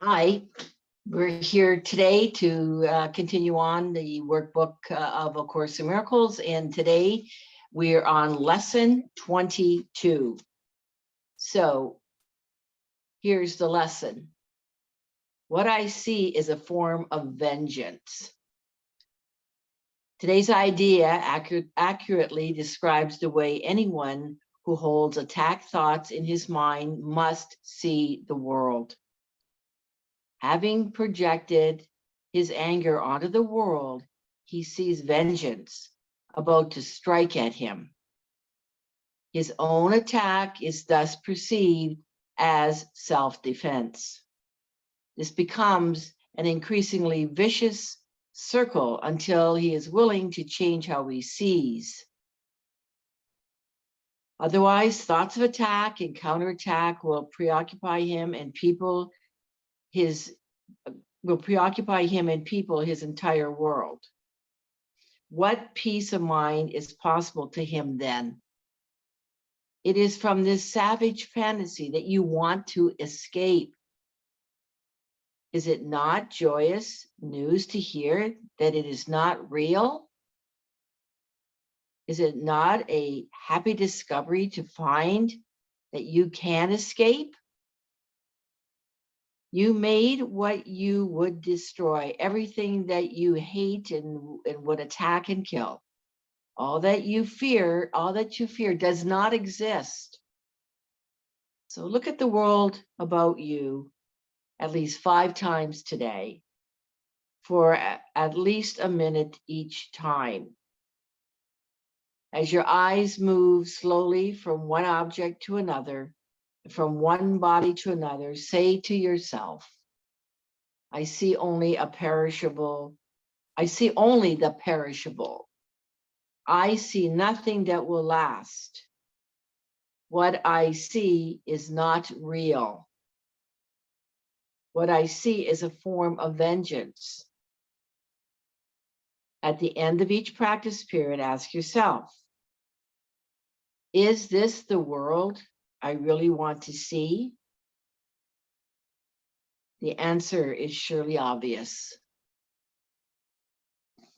Hi, we're here today to continue on the workbook of A Course in Miracles, and today we're on lesson 22. So here's the lesson. What I see is a form of vengeance. Today's idea accurately describes the way anyone who holds attack thoughts in his mind must see the world. Having projected his anger onto the world, he sees vengeance about to strike at him. His own attack is thus perceived as self-defense. This becomes an increasingly vicious circle until he is willing to change how he sees. Otherwise, thoughts of attack and counterattack will preoccupy him and people his entire world. What peace of mind is possible to him then? It is from this savage fantasy that you want to escape. Is it not joyous news to hear that it is not real? Is it not a happy discovery to find that you can escape? You made what you would destroy, everything that you hate and would attack and kill. All that you fear does not exist. So look at the world about you at least 5 times today for at least a minute each time. As your eyes move slowly from one object to another, from one body to another, say to yourself, I see only the perishable. I see nothing that will last. What I see is not real. What I see is a form of vengeance. At the end of each practice period, ask yourself, is this the world I really want to see? The answer is surely obvious.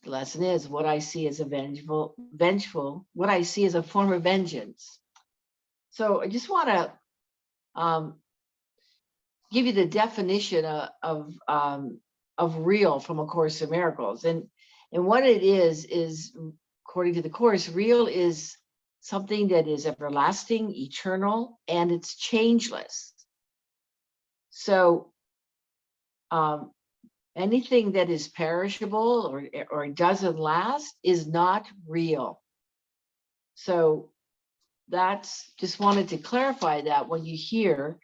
The lesson is what I see is what I see is a form of vengeance. So I just want to give you the definition of real from A Course in Miracles. And what it is according to the Course, real is something that is everlasting, eternal, and it's changeless. So anything that is perishable or doesn't last is not real. So that's just wanted to clarify that when you hear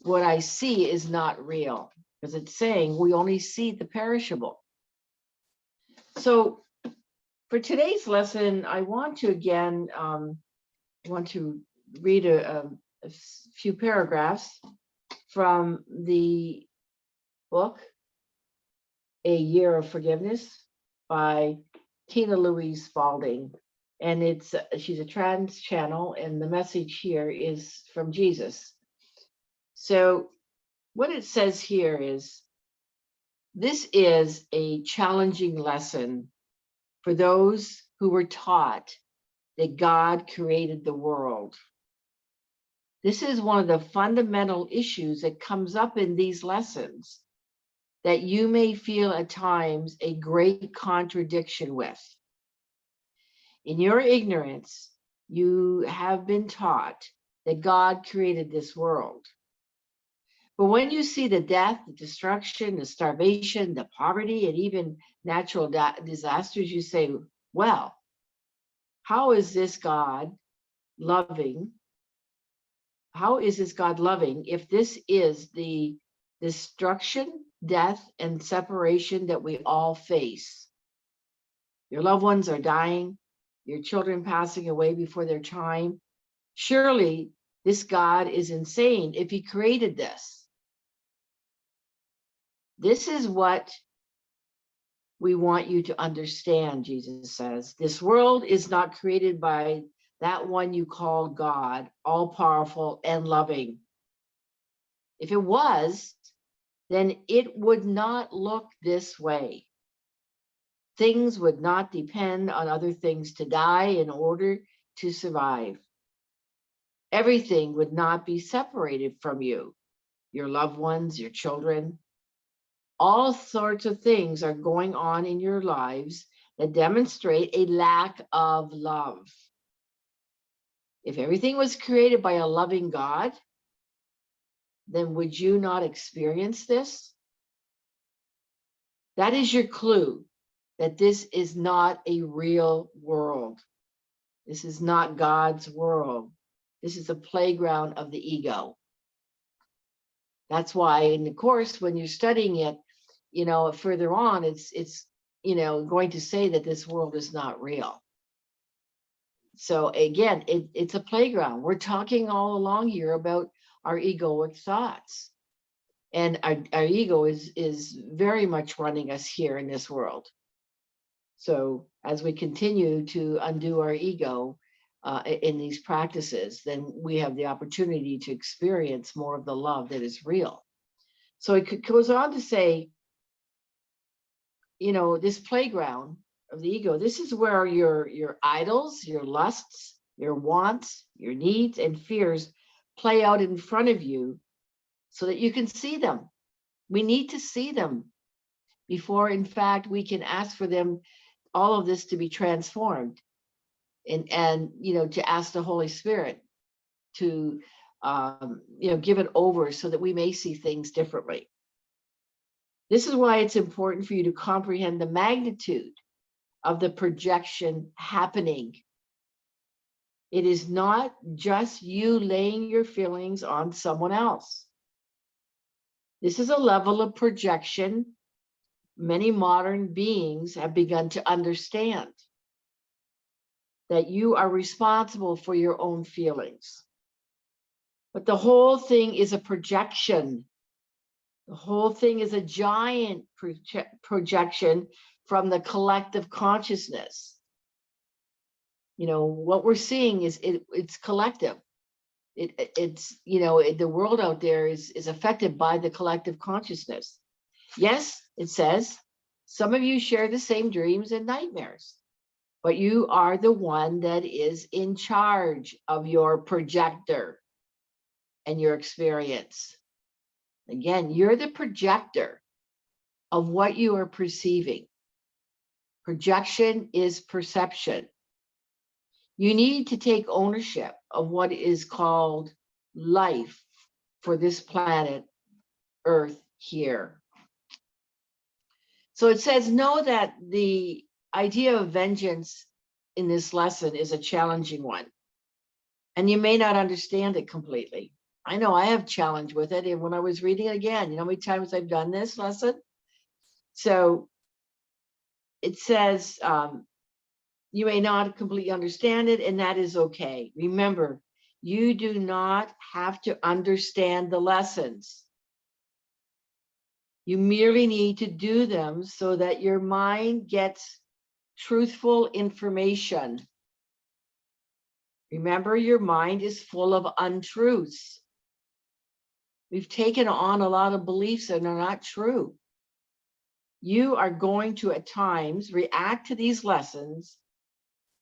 what I see is not real, because it's saying we only see the perishable. So for today's lesson, I want to again read a few paragraphs from the book A Year of Forgiveness by Louise Spalding. And she's a trance channel, and the message here is from Jesus. So what it says here is, this is a challenging lesson for those who were taught that God created the world. This is one of the fundamental issues that comes up in these lessons that you may feel at times a great contradiction with. In your ignorance, you have been taught that God created this world. But when you see the death, the destruction, the starvation, the poverty, and even natural disasters, you say, well, how is this God loving? How is this God loving if this is the destruction, death, and separation that we all face? Your loved ones are dying, your children passing away before their time. Surely this God is insane if he created this. This is what we want you to understand, Jesus says. This world is not created by that one you call God, all-powerful and loving. If it was, then it would not look this way. Things would not depend on other things to die in order to survive. Everything would not be separated from you, your loved ones, your children. All sorts of things are going on in your lives that demonstrate a lack of love. If everything was created by a loving God, then would you not experience this? That is your clue that this is not a real world. This is not God's world. This is a playground of the ego. That's why in the course, when you're studying it, further on, it's going to say that this world is not real. So again, it's a playground. We're talking all along here about our egoic thoughts. And our ego is very much running us here in this world. So as we continue to undo our ego in these practices, then we have the opportunity to experience more of the love that is real. So it goes on to say, this playground of the ego, this is where your idols, your lusts, your wants, your needs and fears play out in front of you so that you can see them. We need to see them before, in fact, we can ask for them, all of this to be transformed, and to ask the Holy Spirit to give it over so that we may see things differently. This is why it's important for you to comprehend the magnitude of the projection happening. It is not just you laying your feelings on someone else. This is a level of projection many modern beings have begun to understand, that you are responsible for your own feelings. But the whole thing is a projection. The whole thing is a giant projection from the collective consciousness. What we're seeing is it's collective. It's the world out there is affected by the collective consciousness. Yes, it says some of you share the same dreams and nightmares, but you are the one that is in charge of your projector and your experience. Again, you're the projector of what you are perceiving. Projection is perception. You need to take ownership of what is called life for this planet Earth here. So it says, know that the idea of vengeance in this lesson is a challenging one, and you may not understand it completely. I know I have challenge with it, and when I was reading it again, you know how many times I've done this lesson? So it says, you may not completely understand it, and that is okay. Remember, you do not have to understand the lessons. You merely need to do them so that your mind gets truthful information. Remember, your mind is full of untruths. We've taken on a lot of beliefs that are not true. You are going to, at times, react to these lessons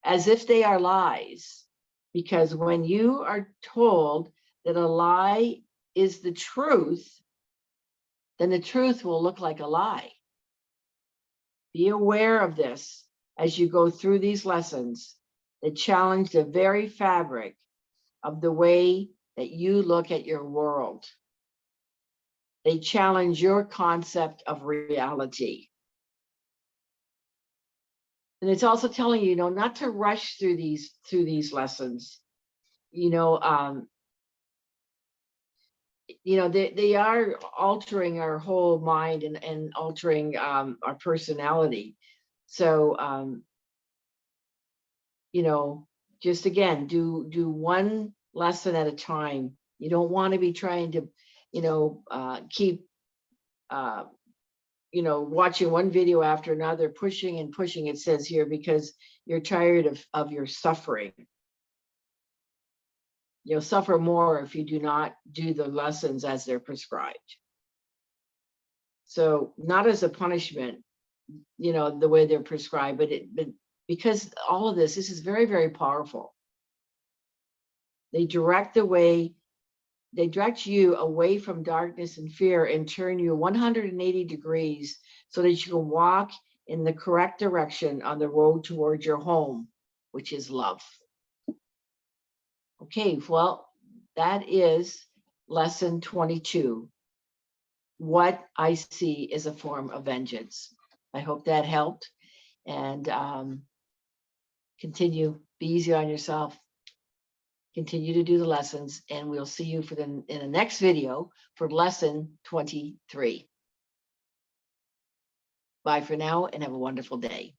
as if they are lies, because when you are told that a lie is the truth, then the truth will look like a lie. Be aware of this as you go through these lessons that challenge the very fabric of the way that you look at your world. They challenge your concept of reality. And it's also telling you, not to rush through these lessons. They are altering our whole mind and altering our personality. So just again, do one lesson at a time. You don't want to be trying to keep watching one video after another, pushing and pushing, it says here, because you're tired of your suffering. You'll suffer more if you do not do the lessons as they're prescribed. So not as a punishment, you know, the way they're prescribed, but because all of this is very, very powerful. They direct you away from darkness and fear and turn you 180 degrees so that you can walk in the correct direction on the road towards your home, which is love. Okay, well, that is lesson 22. What I see is a form of vengeance. I hope that helped. And continue, be easy on yourself. Continue to do the lessons, and we'll see you in the next video for lesson 23. Bye for now, and have a wonderful day.